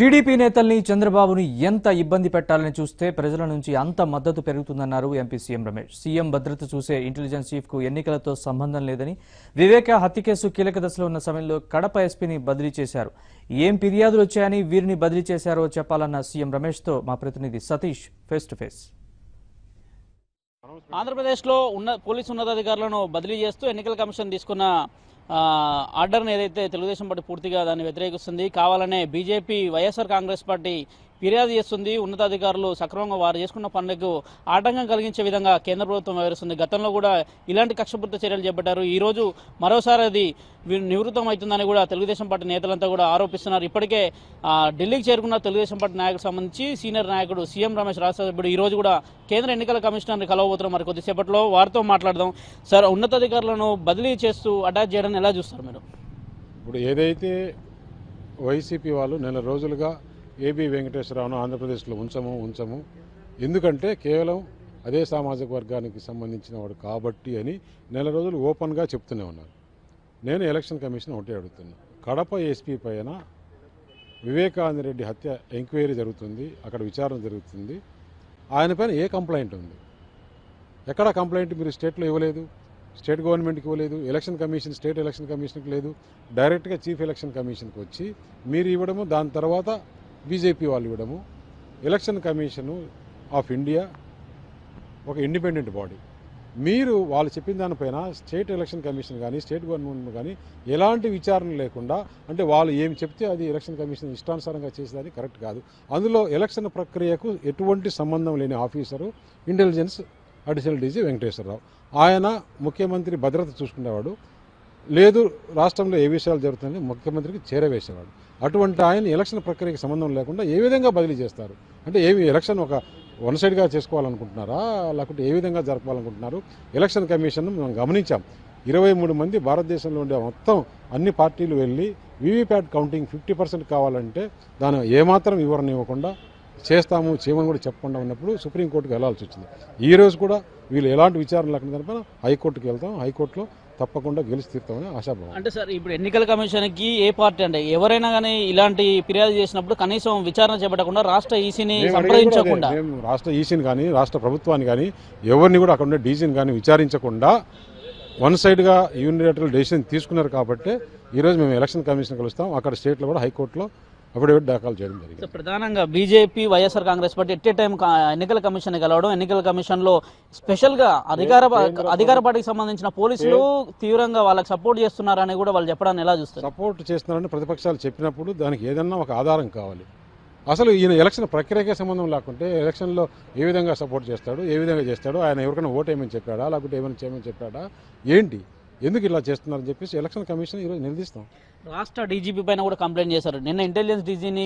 TDP నేతల్ని చంద్రబాబుని ఎంత ఇబ్బంది పెట్టాలని చూస్తే ప్రజల నుంచి అంత మద్దతు పెరుగుతుందన్నారు ఎంపీ సీఎం రమేష్. సీఎం భద్రత చూసే ఇంటెలిజెన్స్ చీఫ్ కు ఎన్నికలతో సంబంధం లేదని, వివేక హత్య కేసు కీలక దశలో ఉన్న సమయంలో కడప ఎస్పీని బదిలీ చేశారు. ఏం ఫిర్యాదులు వచ్చాయని వీరిని బదిలీ చేశారో చెప్పాలన్న సీఎం రమేష్ తో మా ప్రతినిధి సతీష్ ఫేస్ టు ఫేస్. ఆంధ్రప్రదేశ్లో పోలీసు ఉన్నతాధికారులను బదిలీ చేస్తూ ఎన్నికల కమిషన్ తీసుకున్న ఆర్డర్ని ఏదైతే తెలుగుదేశం పార్టీ పూర్తిగా దాన్ని వ్యతిరేకిస్తుంది. కావాలనే బీజేపీ వైఎస్ఆర్ కాంగ్రెస్ పార్టీ ఫిర్యాదు చేస్తుంది. ఉన్నతాధికారులు సక్రమంగా వారు చేసుకున్న పనులకు ఆటంకం కలిగించే విధంగా కేంద్ర ప్రభుత్వం వ్యవహరిస్తుంది. గతంలో కూడా ఇలాంటి కక్షపూరిత చర్యలు చేపట్టారు. ఈరోజు మరోసారి అది నివృత్తం అవుతుందని కూడా తెలుగుదేశం పార్టీ నేతలంతా కూడా ఆరోపిస్తున్నారు. ఇప్పటికే ఢిల్లీకి చేరుకున్న తెలుగుదేశం పార్టీ నాయకులకు సంబంధించి సీనియర్ నాయకుడు సీఎం రమేష్ రాష్ట్ర సభ్యుడు ఈరోజు కూడా కేంద్ర ఎన్నికల కమిషనర్ని కలవబోతున్నారు. మరి కొద్దిసేపట్లో వారితో మాట్లాడదాం. సార్, ఉన్నతాధికారులను బదిలీ చేస్తూ అటాచ్ చేయడాన్ని ఎలా చూస్తారు మీరు? ఇప్పుడు ఏదైతే వైసీపీ వాళ్ళు నెల రోజులుగా ఏబీ వెంకటేశ్వరరావును ఆంధ్రప్రదేశ్లో ఉంచము ఎందుకంటే కేవలం అదే సామాజిక వర్గానికి సంబంధించిన వాడు కాబట్టి అని నెల రోజులు ఓపెన్గా చెప్తూనే ఉన్నారు. నేను ఎలక్షన్ కమిషన్ ఒకటే అడుగుతున్నా, కడప ఎస్పీ పైన వివేకానందరెడ్డి హత్య ఎంక్వైరీ జరుగుతుంది, అక్కడ విచారణ జరుగుతుంది. ఆయన పైన ఏ కంప్లైంట్ ఉంది? ఎక్కడ కంప్లైంట్ మీరు స్టేట్లో ఇవ్వలేదు, స్టేట్ గవర్నమెంట్కి ఇవ్వలేదు, ఎలక్షన్ కమిషన్ స్టేట్ ఎలక్షన్ కమిషన్కి లేదు, డైరెక్ట్గా చీఫ్ ఎలక్షన్ కమిషన్కి వచ్చి మీరు ఇవ్వడము, దాని తర్వాత బీజేపీ వాళ్ళు ఇవ్వడము. ఎలక్షన్ కమిషను ఆఫ్ ఇండియా ఒక ఇండిపెండెంట్ బాడీ. మీరు వాళ్ళు చెప్పిన దానిపైన స్టేట్ ఎలక్షన్ కమిషన్ కానీ స్టేట్ గవర్నమెంట్ కానీ ఎలాంటి విచారణ లేకుండా, అంటే వాళ్ళు ఏమి చెప్తే అది ఎలక్షన్ కమిషన్ ఇష్టానుసారంగా చేసేది కరెక్ట్ కాదు. అందులో ఎలక్షన్ ప్రక్రియకు ఎటువంటి సంబంధం లేని officer intelligence additional DG Venkateswara Rao. ఆయన ముఖ్యమంత్రి భద్రత చూసుకునేవాడు, లేదు రాష్ట్రంలో ఏ విషయాలు జరుగుతున్నాయని ముఖ్యమంత్రికి చేరవేసేవాడు. అటువంటి ఆయన ఎలక్షన్ ప్రక్రియకి సంబంధం లేకుండా ఏ విధంగా బదిలీ చేస్తారు? అంటే ఏమి ఎలక్షన్ ఒక వన్ సైడ్గా చేసుకోవాలనుకుంటున్నారా, లేకుంటే ఏ విధంగా జరపాలనుకుంటున్నారు? ఎలక్షన్ కమిషన్ మనం గమనించాం, 23 మంది భారతదేశంలో ఉండే మొత్తం అన్ని పార్టీలు వెళ్ళి వీవీప్యాట్ కౌంటింగ్ 50% కావాలంటే దాని ఏమాత్రం వివరణ ఇవ్వకుండా చేస్తాము చేయమని కూడా చెప్పకుండా ఉన్నప్పుడు సుప్రీంకోర్టుకు వెళ్లాల్సి వచ్చింది. ఈ రోజు కూడా వీళ్ళు ఎలాంటి విచారణ లేకుండా దానిపైన హైకోర్టుకు వెళ్తాం, హైకోర్టులో తప్పకుండా గెలిచి తీరుతామని ఆశాభావం. అంటే సార్, ఇప్పుడు ఎన్నికల కమిషన్కి ఏ పార్టీ అంటే ఎవరైనా కానీ ఇలాంటి ఫిర్యాదు చేసినప్పుడు కనీసం విచారణ చేపట్టకుండా రాష్ట్ర ఈసీని సంప్రదించకుండా, రాష్ట్ర ఈసీని కానీ రాష్ట్ర ప్రభుత్వాన్ని కానీ ఎవరిని కూడా అక్కడ ఉండే డీసీని కానీ విచారించకుండా వన్ సైడ్గా యూనిలేటరల్ డెసిషన్ తీసుకున్నారు. కాబట్టి ఈరోజు మేము ఎలక్షన్ కమిషన్ కలుస్తాం, అక్కడ స్టేట్లో కూడా హైకోర్టులో అఫిడవిట్ దాఖలు చేయడం జరిగింది. ప్రధానంగా BJP YSR Congress party at a time ఎన్నికల కమిషన్ కలవడం, ఎన్నికల కమిషన్లో స్పెషల్గా అధికార పార్టీకి సంబంధించిన పోలీసులు తీవ్రంగా వాళ్ళకి సపోర్ట్ చేస్తున్నారని కూడా వాళ్ళు చెప్పడాన్ని ఎలా చూస్తారు? సపోర్ట్ చేస్తున్నారని ప్రతిపక్షాలు చెప్పినప్పుడు దానికి ఏదన్నా ఒక ఆధారం కావాలి. అసలు ఈయన ఎలక్షన్ ప్రక్రియకే సంబంధం లేకుంటే ఎలక్షన్లో ఏ విధంగా సపోర్ట్ చేస్తాడు, ఏ విధంగా చేస్తాడు, ఆయన ఎవరికైనా ఓటు ఏమని చెప్పాడా, లేకుంటే ఏమైనా చేయమని చెప్పాడా, ఏంటి, ఎందుకు ఇలా చేస్తున్నారని చెప్పేసి ఎలక్షన్ కమిషన్ ఈరోజు నిలదీస్తాం. రాష్ట్ర డీజీపీ పైన కూడా కంప్లైంట్ చేశారు. నిన్న ఇంటెలిజెన్స్ డీజీని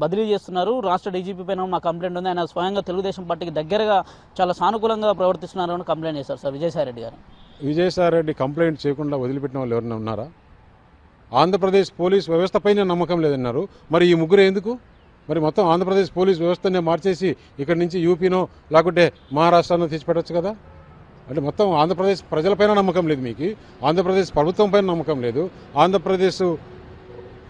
బదిలీ చేస్తున్నారు. రాష్ట్ర డీజీపీ పైన మా కంప్లైంట్ ఉంది, ఆయన స్వయంగా తెలుగుదేశం పార్టీకి దగ్గరగా చాలా సానుకూలంగా ప్రవర్తిస్తున్నారు అని కంప్లైంట్ చేశారు సార్ విజయసాయిరెడ్డి గారు. విజయసాయిరెడ్డి కంప్లైంట్ చేయకుండా వదిలిపెట్టిన వాళ్ళు ఎవరైనా ఉన్నారా? ఆంధ్రప్రదేశ్ పోలీస్ వ్యవస్థపైనే నమ్మకం లేదన్నారు. మరి ఈ ముగ్గురు ఎందుకు? మరి మొత్తం ఆంధ్రప్రదేశ్ పోలీస్ వ్యవస్థనే మార్చేసి ఇక్కడి నుంచి యూపీనో లేకుంటే మహారాష్ట్రనో తెచ్చిపెట్టచ్చు కదా. అంటే మొత్తం ఆంధ్రప్రదేశ్ ప్రజలపైన నమ్మకం లేదు, మీకు ఆంధ్రప్రదేశ్ ప్రభుత్వం పైన నమ్మకం లేదు, ఆంధ్రప్రదేశ్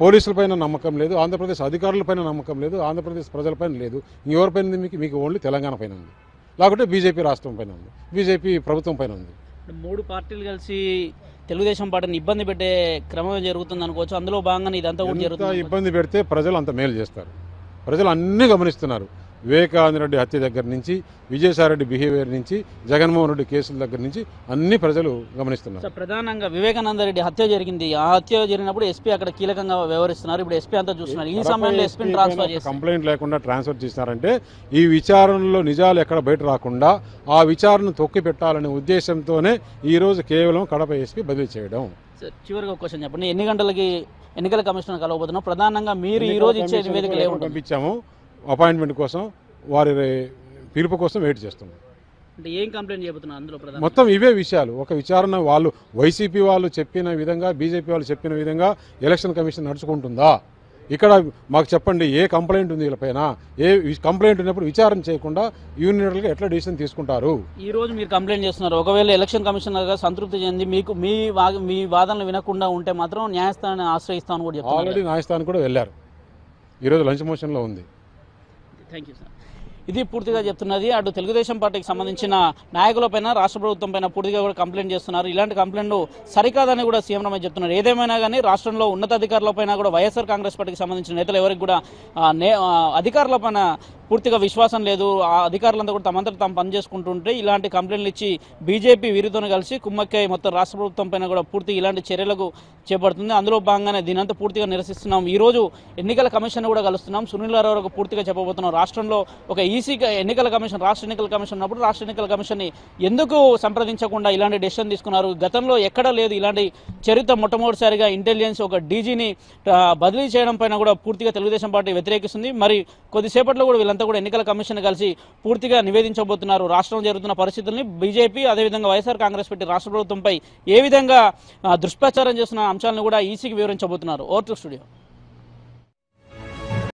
పోలీసులపైన నమ్మకం లేదు, ఆంధ్రప్రదేశ్ అధికారులపైన నమ్మకం లేదు, ఆంధ్రప్రదేశ్ ప్రజలపైన లేదు. ఇంకెవరిపైన ఉంది? మీకు ఓన్లీ తెలంగాణ పైన ఉంది, లేకుంటే బీజేపీ రాష్ట్రం పైన ఉంది, బీజేపీ ప్రభుత్వం పైన ఉంది. 3 పార్టీలు కలిసి తెలుగుదేశం పార్టీని ఇబ్బంది పెట్టే క్రమం జరుగుతుంది అనుకోవచ్చు. అందులో భాగంగా ఇదంతా కూడా జరుగుతుంది. ఇబ్బంది పెడితే ప్రజలు అంత మేలు చేస్తారు. ప్రజలు అన్నీ గమనిస్తున్నారు. వివేకానందరెడ్డి హత్య దగ్గర నుంచి, విజయసాయిరెడ్డి బిహేవియర్ నుంచి, జగన్మోహన్ రెడ్డి కేసుల దగ్గర నుంచి అన్ని ప్రజలు గమనిస్తున్నారు. ప్రధానంగా వివేకానందరెడ్డి హత్య జరిగింది. ఆ హత్య జరిగినప్పుడు ఎస్పీ అక్కడ కీలకంగా వ్యవహరిస్తున్నారు. ఇప్పుడు ఎస్పీ అంతా చూస్తున్నారు. ఈ సమయంలో ఎస్పీని ట్రాన్స్ఫర్ చేసి కంప్లైంట్ లేకుండా ట్రాన్స్ఫర్ చేస్తున్నారంటే ఈ విచారణలో నిజాలు ఎక్కడ బయట రాకుండా ఆ విచారణను తొక్కి పెట్టాలనే ఉద్దేశంతోనే ఈ రోజు కేవలం కడప ఎస్పీ బదిలీ చేయడం. చివరిగా ఒక క్వశ్చన్ చెప్పండి, ఎన్ని గంటలకి ఎన్నికల కమిషన్ కలవబోతున్నాం? ప్రధానంగా మీరు ఈ రోజు ఇచ్చే నివేదికలు పంపించాము అపాయింట్మెంట్ కోసం, వారి పిలుపు కోసం వెయిట్ చేస్తున్నాం. అంటే ఏం కంప్లైంట్ చేయబోతున్నారు అందులో? మొత్తం ఇవే విషయాలు. ఒక విచారణ వాళ్ళు వైసీపీ వాళ్ళు చెప్పిన విధంగా, బీజేపీ వాళ్ళు చెప్పిన విధంగా ఎలక్షన్ కమిషన్ నడుచుకుంటుందా? ఇక్కడ మాకు చెప్పండి, ఏ కంప్లైంట్ ఉంది వీళ్ళపైన? ఏ కంప్లైంట్ ఉన్నప్పుడు విచారణ చేయకుండా యూనియన్గా ఎట్లా డిసిషన్ తీసుకుంటారు? ఈ రోజు మీరు కంప్లైంట్ చేస్తున్నారు. ఒకవేళ ఎలక్షన్ కమిషనర్గా సంతృప్తి చెంది మీకు మీ వాదనలు వినకుండా ఉంటే మాత్రం న్యాయస్థానాన్ని ఆశ్రయిస్తామని కూడా చెప్తున్నారు. ఆల్రెడీ న్యాయస్థానం కూడా వెళ్ళారు. ఈరోజు లంచ్ మోషన్లో ఉంది. Thank you sir. ఇది పూర్తిగా చెప్తున్నది. అటు తెలుగుదేశం పార్టీకి సంబంధించిన నాయకులపైన రాష్ట్ర ప్రభుత్వం పైన పూర్తిగా కూడా కంప్లైంట్ చేస్తున్నారు. ఇలాంటి కంప్లైంట్లు సరికాదని కూడా సీఎం రమేష్ చెప్తున్నారు. ఏదేమైనా కానీ రాష్ట్రంలో ఉన్నతాధికారులపైన కూడా వైఎస్ఆర్ కాంగ్రెస్ పార్టీకి సంబంధించిన నేతలు ఎవరికి కూడా అధికారులపైన పూర్తిగా విశ్వాసం లేదు. ఆ అధికారులంతా కూడా తమంతట తాము పనిచేసుకుంటుంటే ఇలాంటి కంప్లైంట్లు ఇచ్చి బీజేపీ వీరితో కలిసి కుమ్మక్కై మొత్తం రాష్ట్ర ప్రభుత్వం పైన కూడా పూర్తిగా ఇలాంటి చర్యలకు చేపడుతుంది. అందులో భాగంగానే దీనంతా పూర్తిగా నిరసిస్తున్నాం. ఈ రోజు ఎన్నికల కమిషన్ కూడా కలుస్తున్నాం. సునీల్ అరోరాకు పూర్తిగా చెప్పబోతున్నాం. రాష్ట్రంలో ఒక ఈసీ ఎన్నికల కమిషన్, రాష్ట్ర ఎన్నికల కమిషన్ ఉన్నప్పుడు రాష్ట్ర ఎన్నికల కమిషన్ని ఎందుకు సంప్రదించకుండా ఇలాంటి డెసిషన్ తీసుకున్నారు? గతంలో ఎక్కడా లేదు ఇలాంటి చరిత్ర. మొట్టమొదటిసారిగా ఇంటెలిజెన్స్ ఒక డీజీని బదిలీ చేయడం పైన కూడా పూర్తిగా తెలుగుదేశం పార్టీ వ్యతిరేకిస్తుంది. మరి కొద్దిసేపట్లో కూడా వీళ్ళంతా కూడా ఎన్నికల కమిషన్ కలిసి పూర్తిగా నివేదించబోతున్నారు. రాష్ట్రంలో జరుగుతున్న పరిస్థితుల్ని బీజేపీ అదేవిధంగా వైఎస్ఆర్ కాంగ్రెస్ పార్టీ రాష్ట్ర ప్రభుత్వంపై ఏ విధంగా దుష్ప్రచారం చేస్తున్న అంశాలను కూడా ఈసీకి వివరించబోతున్నారు. Over to studio.